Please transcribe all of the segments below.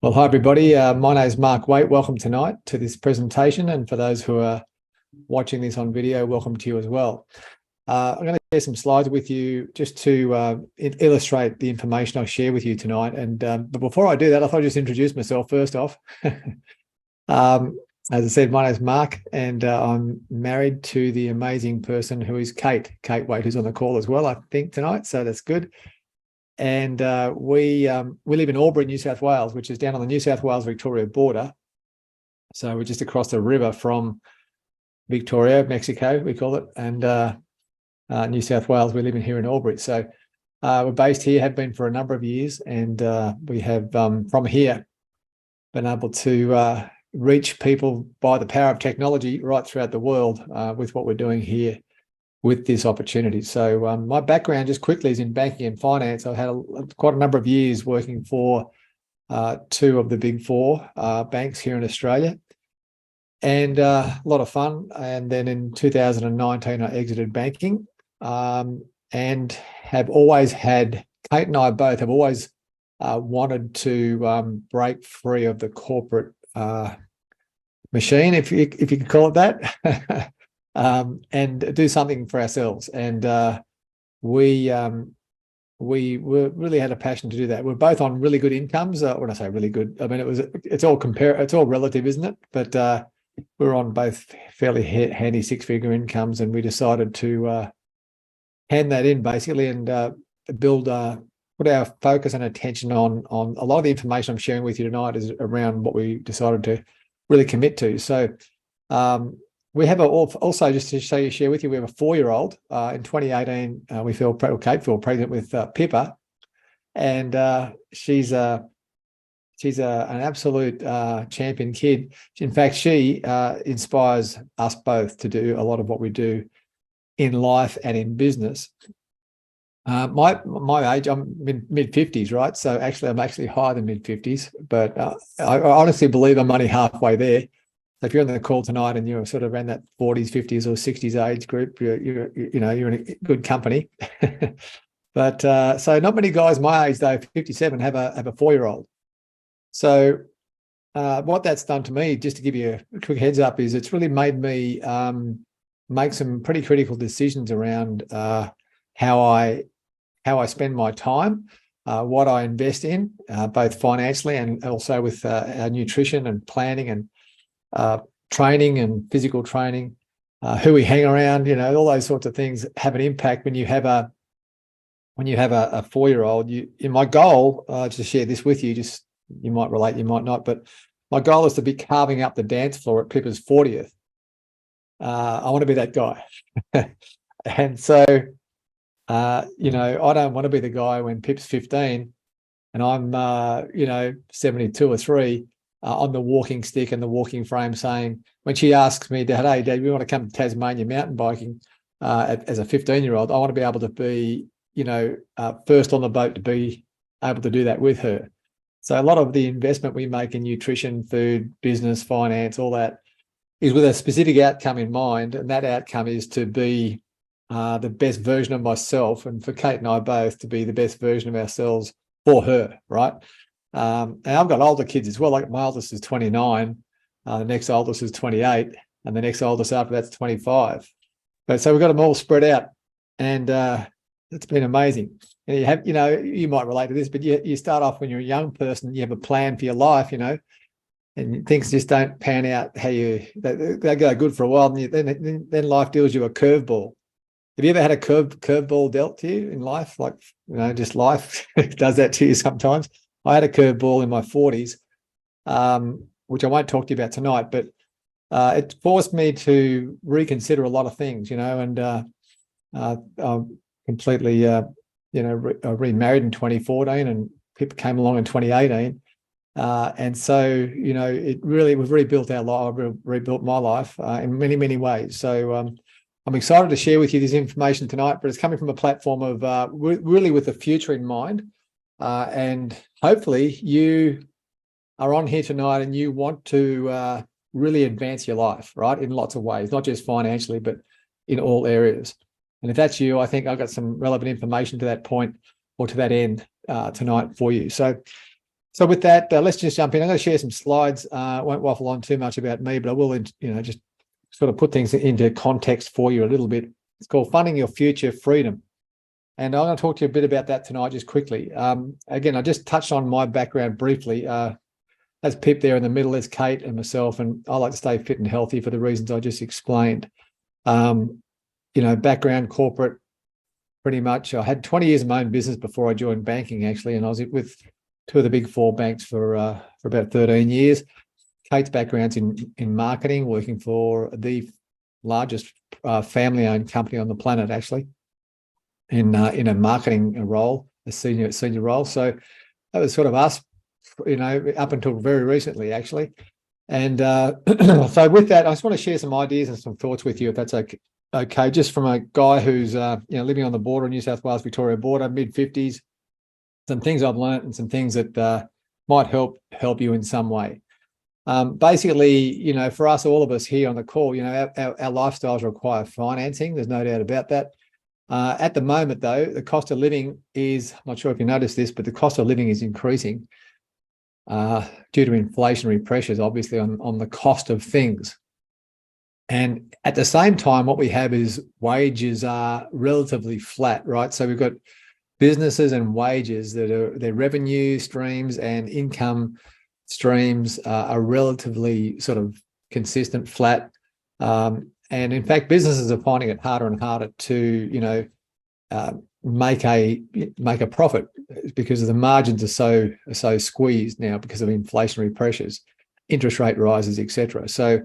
Well, hi everybody. My name is Mark Waite. Welcome tonight to this presentation, and for those who are watching this on video, welcome to you as well. I'm going to share some slides with you just to illustrate the information I'll share with you tonight. But before I do that, I thought I'd just introduce myself first off. As I said, my name is Mark, and I'm married to the amazing person who is Kate Waite, who's on the call as well, I think, tonight. So that's good. And we live in Albury, New South Wales, which is down on the New South Wales-Victoria border. So we're just across the river from Victoria, Mexico, we call it, and New South Wales. We live in here in Albury. So we're based here, have been for a number of years, and we have from here been able to reach people by the power of technology right throughout the world with what we're doing here with this opportunity. So my background just quickly is in banking and finance. I've had quite a number of years working for two of the big four banks here in Australia, and a lot of fun. And then in 2019, I exited banking and have always had, Kate and I both have always wanted to break free of the corporate machine, if you could call it that. And do something for ourselves. And we really had a passion to do that. We're both on really good incomes. When I say really good, I mean it's all relative, isn't it? But we're on both fairly handy six-figure incomes, and we decided to hand that in basically and put our focus and attention on a lot of the information I'm sharing with you tonight is around what we decided to really commit to. So we have also, just to share with you, we have a 4-year-old. In 2018, Kate fell pregnant with Pippa, and she's an absolute champion kid. In fact, she inspires us both to do a lot of what we do in life and in business. My age, I'm mid-50s, right? So actually, I'm actually higher than mid-50s, but I honestly believe I'm only halfway there. So if you're on the call tonight and you're sort of around that 40s, 50s, or 60s age group, you're in a good company. But so not many guys my age, though, 57, have a 4-year-old. So what that's done to me, just to give you a quick heads up, is it's really made me make some pretty critical decisions around how I spend my time, what I invest in, both financially and also with our nutrition and planning and training and physical training, who we hang around, all those sorts of things have an impact when you have a 4-year-old. In my goal, to share this with you, just you might relate, you might not, but my goal is to be carving up the dance floor at Pippa's 40th. I want to be that guy. And so, I don't want to be the guy when Pip's 15 and I'm, 72 or 3, on the walking stick and the walking frame, saying, when she asks me, hey, Dad, we want to come to Tasmania mountain biking as a 15-year-old, I want to be able to be, first on the boat to be able to do that with her. So a lot of the investment we make in nutrition, food, business, finance, all that is with a specific outcome in mind. And that outcome is to be the best version of myself, and for Kate and I both to be the best version of ourselves for her, right? And I've got older kids as well. Like my oldest is 29, the next oldest is 28, and the next oldest after that's 25. But so we've got them all spread out, and it's been amazing. And you have, you might relate to this, but you start off when you're a young person, you have a plan for your life, and things just don't pan out how they go good for a while, and then life deals you a curveball. Have you ever had a curveball dealt to you in life? Like, just life does that to you sometimes. I had a curveball in my 40s, which I won't talk to you about tonight, but it forced me to reconsider a lot of things, and I'm completely, I remarried in 2014, and Pip came along in 2018. And so, we've rebuilt our life, rebuilt my life in many, many ways. So I'm excited to share with you this information tonight, but it's coming from a platform of really with the future in mind. And hopefully you are on here tonight and you want to really advance your life, right, in lots of ways, not just financially, but in all areas. And if that's you, I think I've got some relevant information to that point or to that end tonight for you. So So with that, let's just jump in. I'm going to share some slides. I won't waffle on too much about me, but I will, just sort of put things into context for you a little bit. It's called Funding Your Future Freedom. And I'm going to talk to you a bit about that tonight, just quickly. Again, I just touched on my background briefly. That's Pip there in the middle. There's Kate and myself, and I like to stay fit and healthy for the reasons I just explained. Background corporate, pretty much. I had 20 years of my own business before I joined banking, actually, and I was with two of the big four banks for about 13 years. Kate's background's in marketing, working for the largest family-owned company on the planet, actually, in a marketing role, a senior role. So that was sort of us, up until very recently, actually. And so with that, I just want to share some ideas and some thoughts with you, if that's okay. Just from a guy who's living on the border, New South Wales Victoria border, mid-50s. Some things I've learned and some things that might help you in some way. Basically, for us, all of us here on the call, our lifestyles require financing. There's no doubt about that. At the moment, though, the cost of living is, I'm not sure if you noticed this, but the cost of living is increasing due to inflationary pressures, obviously, on the cost of things. And at the same time, what we have is wages are relatively flat, right? So we've got businesses and wages their revenue streams and income streams are relatively sort of consistent, flat. And in fact, businesses are finding it harder and harder to, make a profit because the margins are so squeezed now because of inflationary pressures, interest rate rises, etc. So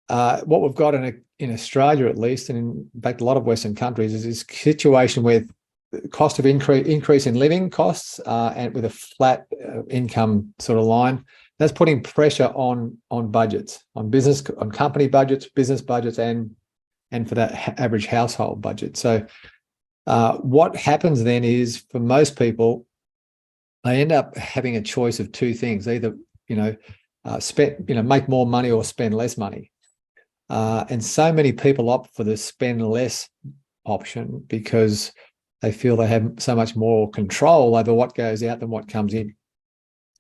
what we've got in Australia, at least, and in fact a lot of Western countries, is this situation where the cost of increase in living costs and with a flat income sort of line, that's putting pressure on budgets, on company budgets, business budgets, and for that average household budget. So what happens then is, for most people, they end up having a choice of two things: either make more money or spend less money. And so many people opt for the spend less option because they feel they have so much more control over what goes out than what comes in.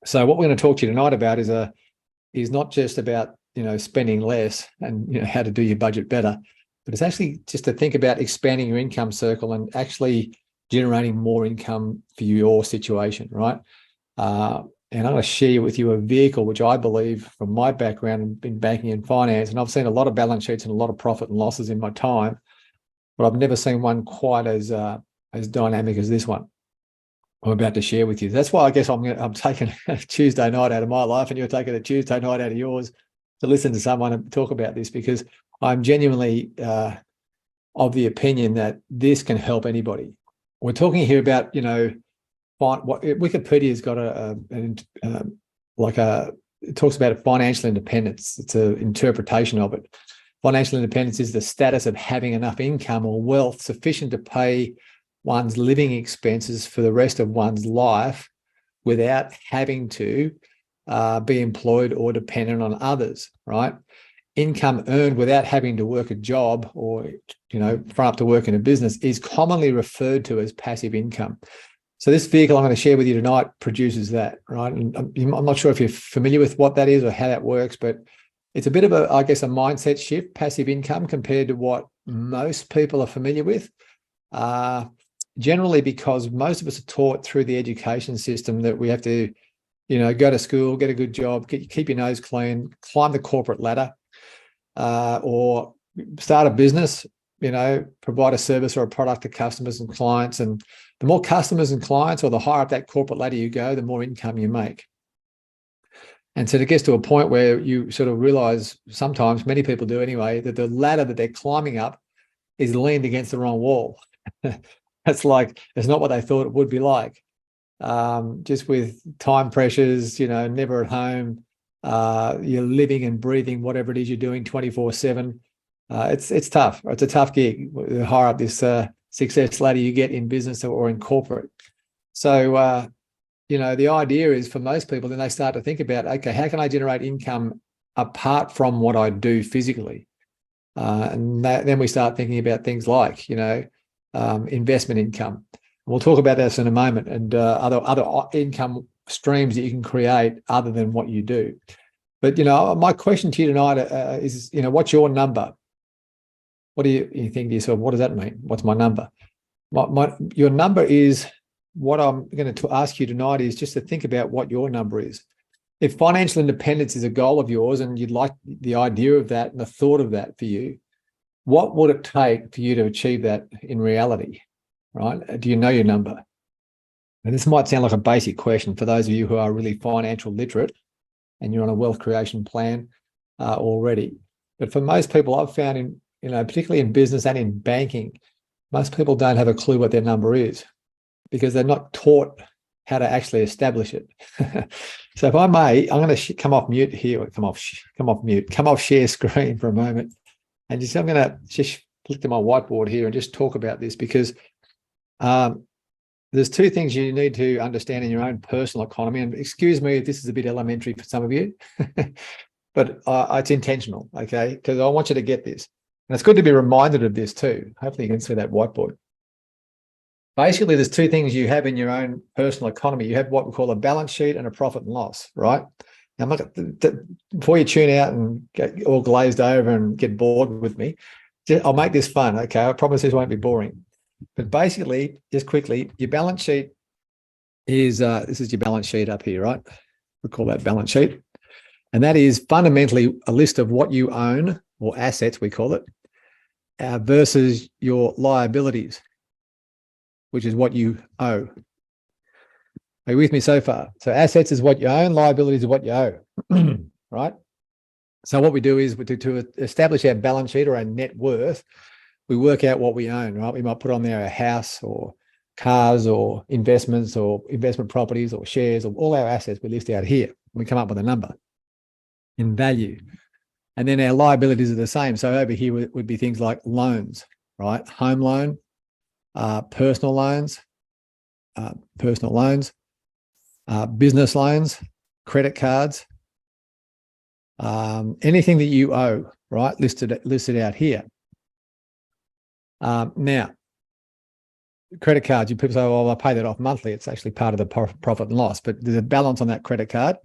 So what we're going to talk to you tonight about is not just about spending less and how to do your budget better, but it's actually just to think about expanding your income circle and actually generating more income for your situation, right? And I'm going to share with you a vehicle which I believe, from my background in banking and finance, and I've seen a lot of balance sheets and a lot of profit and losses in my time, but I've never seen one quite as dynamic as this one I'm about to share with you. That's why I guess I'm taking a Tuesday night out of my life, and you're taking a Tuesday night out of yours to listen to someone and talk about this, because I'm genuinely of the opinion that this can help anybody. We're talking here about, what Wikipedia's got it talks about financial independence. It's an interpretation of it. Financial independence is the status of having enough income or wealth sufficient to pay one's living expenses for the rest of one's life without having to be employed or dependent on others, right? Income earned without having to work a job or, front up to work in a business is commonly referred to as passive income. So this vehicle I'm going to share with you tonight produces that, right? And I'm not sure if you're familiar with what that is or how that works, but it's a bit of a mindset shift, passive income, compared to what most people are familiar with. Generally, because most of us are taught through the education system that we have to, go to school, get a good job, keep your nose clean, climb the corporate ladder, or start a business, provide a service or a product to customers and clients. And the more customers and clients, or the higher up that corporate ladder you go, the more income you make. And so it gets to a point where you sort of realize, sometimes, many people do anyway, that the ladder that they're climbing up is leaned against the wrong wall. It's not what they thought it would be like. Just with time pressures, never at home, you're living and breathing whatever it is you're doing 24/7. It's tough. It's a tough gig. The higher up this success ladder you get in business or in corporate. So, the idea is, for most people, then they start to think about, okay, how can I generate income apart from what I do physically? Then we start thinking about things like, investment income. We'll talk about this in a moment, and other income streams that you can create other than what you do. But, my question to you tonight is, what's your number? What do you think to yourself? What does that mean? What's my number? Your number is, what I'm going to ask you tonight is just to think about what your number is. If financial independence is a goal of yours and you'd like the idea of that and the thought of that for you, what would it take for you to achieve that in reality, right? Do you know your number? And this might sound like a basic question for those of you who are really financial literate and you're on a wealth creation plan already. But for most people, I've found particularly in business and in banking, most people don't have a clue what their number is because they're not taught how to actually establish it. So if I may, I'm going to come off mute here. Come off share screen for a moment. And I'm going to just flick to my whiteboard here and just talk about this because there's two things you need to understand in your own personal economy. And excuse me if this is a bit elementary for some of you, but it's intentional, okay? Because I want you to get this. And it's good to be reminded of this too. Hopefully you can see that whiteboard. Basically, there's two things you have in your own personal economy. You have what we call a balance sheet and a profit and loss, right? Now, before you tune out and get all glazed over and get bored with me, I'll make this fun, okay? I promise this won't be boring. But basically, just quickly, your balance sheet is, this is your balance sheet up here, right? We call that balance sheet. And that is fundamentally a list of what you own, or assets, we call it, versus your liabilities, which is what you owe. Are you with me so far? So assets is what you own, liabilities is what you owe, right? So what we do is to establish our balance sheet or our net worth, we work out what we own, right? We might put on there a house or cars or investments or investment properties or shares or all our assets we list out here. We come up with a number in value. And then our liabilities are the same. So over here would be things like loans, right? Home loan, personal loans, business loans, credit cards, anything that you owe, right? Listed out here. Now, credit cards, people say, well, I pay that off monthly. It's actually part of the profit and loss, but there's a balance on that credit card.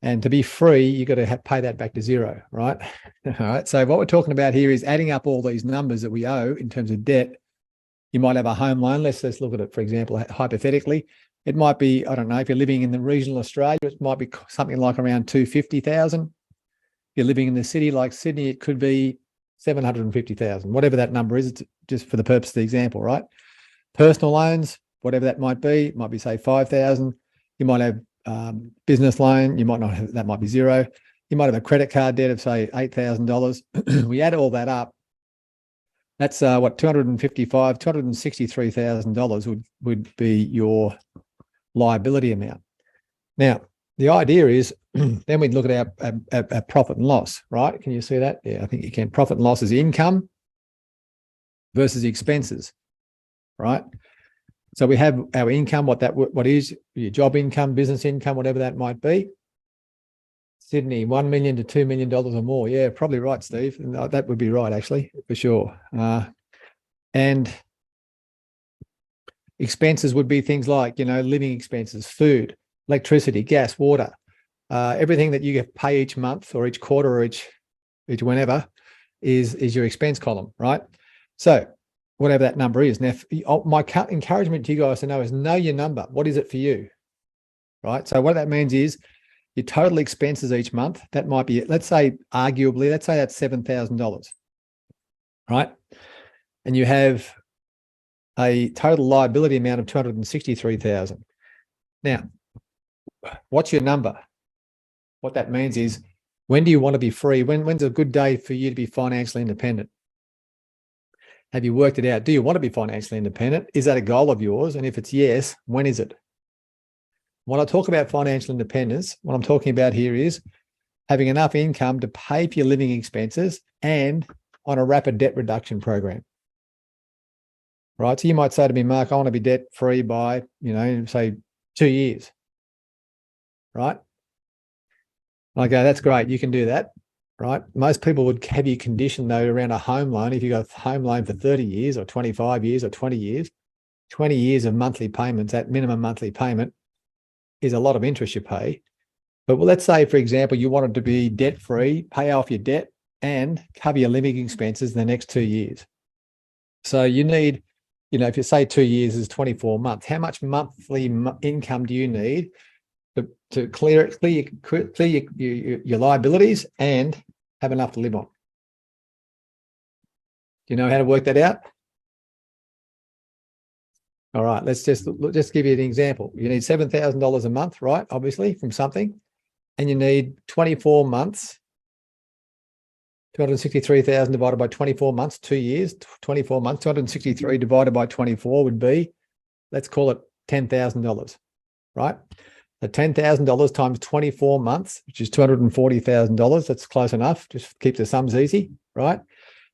And to be free, you've got to pay that back to zero, right? All right. So what we're talking about here is adding up all these numbers that we owe in terms of debt. You might have a home loan. Let's look at it, for example, hypothetically. It might be, I don't know, if you're living in the regional Australia, it might be something like around 250,000. If you're living in the city like Sydney, it could be 750,000, whatever that number is, just for the purpose of the example, right? Personal loans, whatever that might be, say 5,000. You might have business loan, you might not have, that might be zero. You might have a credit card debt of say $8,000. We add all that up. That's $263,000 would be your liability amount. Now, the idea is then we'd look at our profit and loss, right? Can you see that? Yeah, I think you can. Profit and loss is income versus expenses, right? So we have our income, what is your job income, business income, whatever that might be. Sydney, $1 million to $2 million or more. Yeah, probably right, Steve. That would be right, actually, for sure. And expenses would be things like, living expenses, food, electricity, gas, water, everything that you pay each month or each quarter or each whenever is your expense column, right? So whatever that number is. Now, my encouragement to you guys to know is know your number. What is it for you, right? So what that means is your total expenses each month. That might be, let's say that's $7,000, right? And you have a total liability amount of $263,000. Now, what's your number? What that means is, when do you want to be free? When's a good day for you to be financially independent? Have you worked it out? Do you want to be financially independent? Is that a goal of yours? And if it's yes, when is it? When I talk about financial independence, what I'm talking about here is having enough income to pay for your living expenses and on a rapid debt reduction program. Right? So you might say to me, Mark, I want to be debt free by, say 2 years. Right? I go, that's great. You can do that. Right? Most people would have you conditioned though around a home loan. If you got a home loan for 30 years or 25 years or 20 years, 20 years of monthly payments, that minimum monthly payment, is a lot of interest you pay. But let's say, for example, you wanted to be debt-free, pay off your debt, and cover your living expenses in the next 2 years. So you need, if you say 2 years is 24 months, how much monthly income do you need to clear your liabilities and have enough to live on? Do you know how to work that out? All right, let's just give you an example. You need $7,000 a month, right? Obviously, from something, and you need 24 months. 263,000 divided by 24 months, 2 years, 24 months, 263 divided by 24 would be, let's call it $10,000, right? So $10,000 times 24 months, which is $240,000. That's close enough. Just keep the sums easy, right?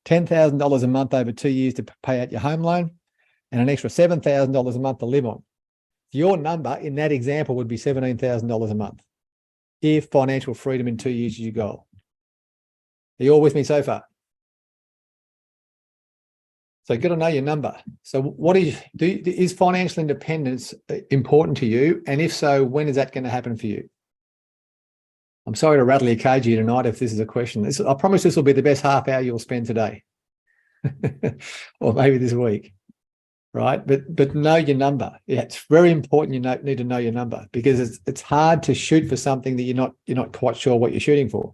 $10,000 a month over 2 years to pay out your home loan, and an extra $7,000 a month to live on. Your number in that example would be $17,000 a month if financial freedom in 2 years is your goal. Are you all with me so far? So you've got to know your number. So is financial independence important to you? And if so, when is that going to happen for you? I'm sorry to rattle your cage here tonight if this is a question. I promise this will be the best half hour you'll spend today. Or maybe this week. Right? But know your number. Yeah, it's very important you need to know your number, because it's hard to shoot for something that you're not quite sure what you're shooting for.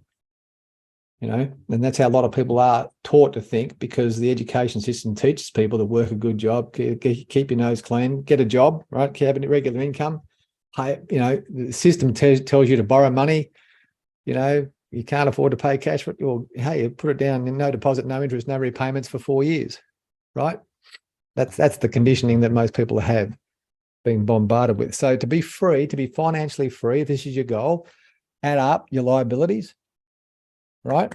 And that's how a lot of people are taught to think, because the education system teaches people to work a good job, keep your nose clean, get a job, right? Have a regular income. The system tells you to borrow money. You can't afford to pay cash, but hey, you put it down in no deposit, no interest, no repayments for 4 years, right? That's the conditioning that most people have been bombarded with. So to be free, to be financially free, if this is your goal, add up your liabilities, right?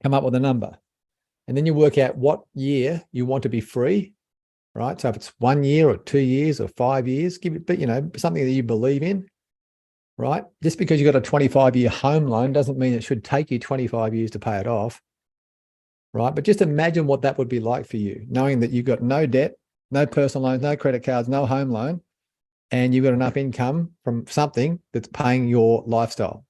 Come up with a number. And then you work out what year you want to be free, right? So if it's 1 year or 2 years or 5 years, give it, something that you believe in, right? Just because you've got a 25-year home loan doesn't mean it should take you 25 years to pay it off. Right? But just imagine what that would be like for you, knowing that you've got no debt, no personal loans, no credit cards, no home loan, and you've got enough income from something that's paying your lifestyle.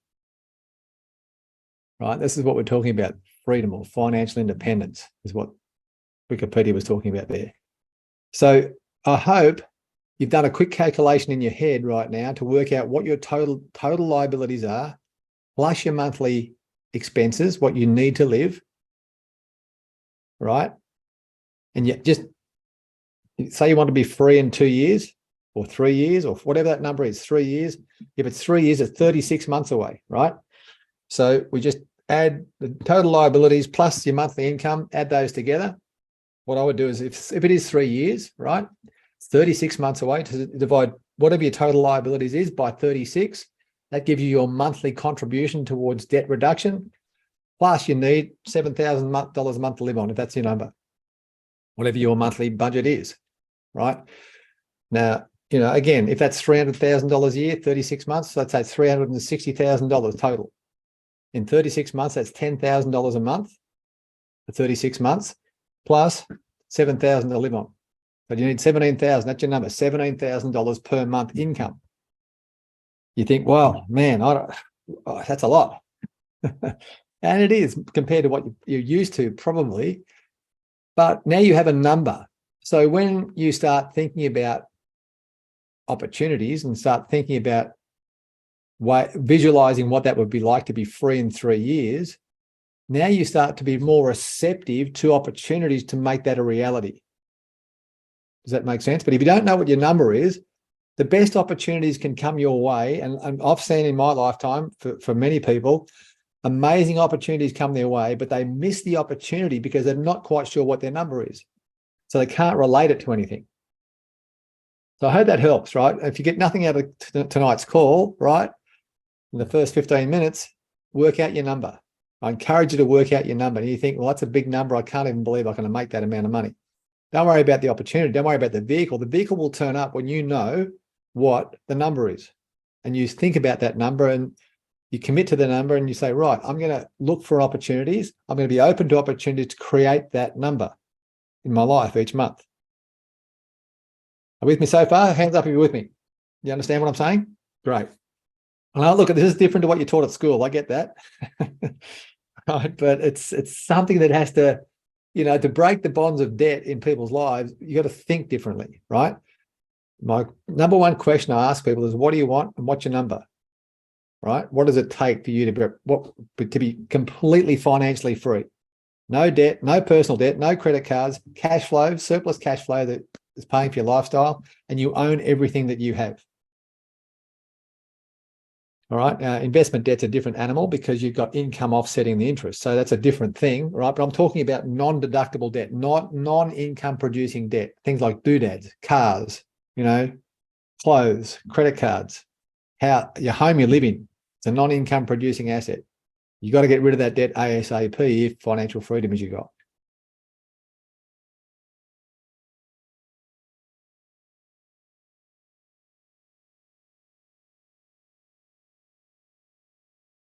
Right? This is what we're talking about. Freedom or financial independence is what Wikipedia was talking about there. So I hope you've done a quick calculation in your head right now to work out what your total liabilities are, plus your monthly expenses, what you need to live. Right? And yet just say you want to be free in 2 years or 3 years or whatever that number is, 3 years. If it's 3 years, it's 36 months away, right? So we just add the total liabilities plus your monthly income, add those together. What I would do is if it is 3 years, right, it's 36 months away, to divide whatever your total liabilities is by 36. That gives you your monthly contribution towards debt reduction. Plus, you need $7,000 a month to live on, if that's your number, whatever your monthly budget is, right? Now, again, if that's $300,000 a year, 36 months, let's say it's $360,000 total. In 36 months, that's $10,000 a month for 36 months, plus $7,000 to live on. But you need $17,000. That's your number, $17,000 per month income. You think, well, man, that's a lot. And it is compared to what you're used to, probably. But now you have a number. So when you start thinking about opportunities and start thinking about visualizing what that would be like to be free in 3 years, now you start to be more receptive to opportunities to make that a reality. Does that make sense? But if you don't know what your number is, the best opportunities can come your way. And I've seen in my lifetime, for many people, amazing opportunities come their way, but they miss the opportunity because they're not quite sure what their number is. So they can't relate it to anything. So I hope that helps, right? If you get nothing out of tonight's call, right, in the first 15 minutes, work out your number. I encourage you to work out your number. And you think, well, that's a big number. I can't even believe I'm going to make that amount of money. Don't worry about the opportunity. Don't worry about the vehicle. The vehicle will turn up when you know what the number is. And you think about that number and you commit to the number and you say, right, I'm going to look for opportunities. I'm going to be open to opportunities to create that number in my life each month. Are you with me so far? Hands up if you're with me. You understand what I'm saying? Great. Well, look, this is different to what you're taught at school. I get that. Right, but it's something that has to, to break the bonds of debt in people's lives, you got to think differently, right? My number one question I ask people is, what do you want and what's your number? Right? What does it take for you to be completely financially free? No debt, no personal debt, no credit cards, cash flow, surplus cash flow that is paying for your lifestyle, and you own everything that you have. All right. Investment debt's a different animal because you've got income offsetting the interest. So that's a different thing, right? But I'm talking about non-deductible debt, not non-income producing debt. Things like doodads, cars, clothes, credit cards, your home you live in. It's a non-income producing asset. You got to get rid of that debt ASAP if financial freedom is your goal.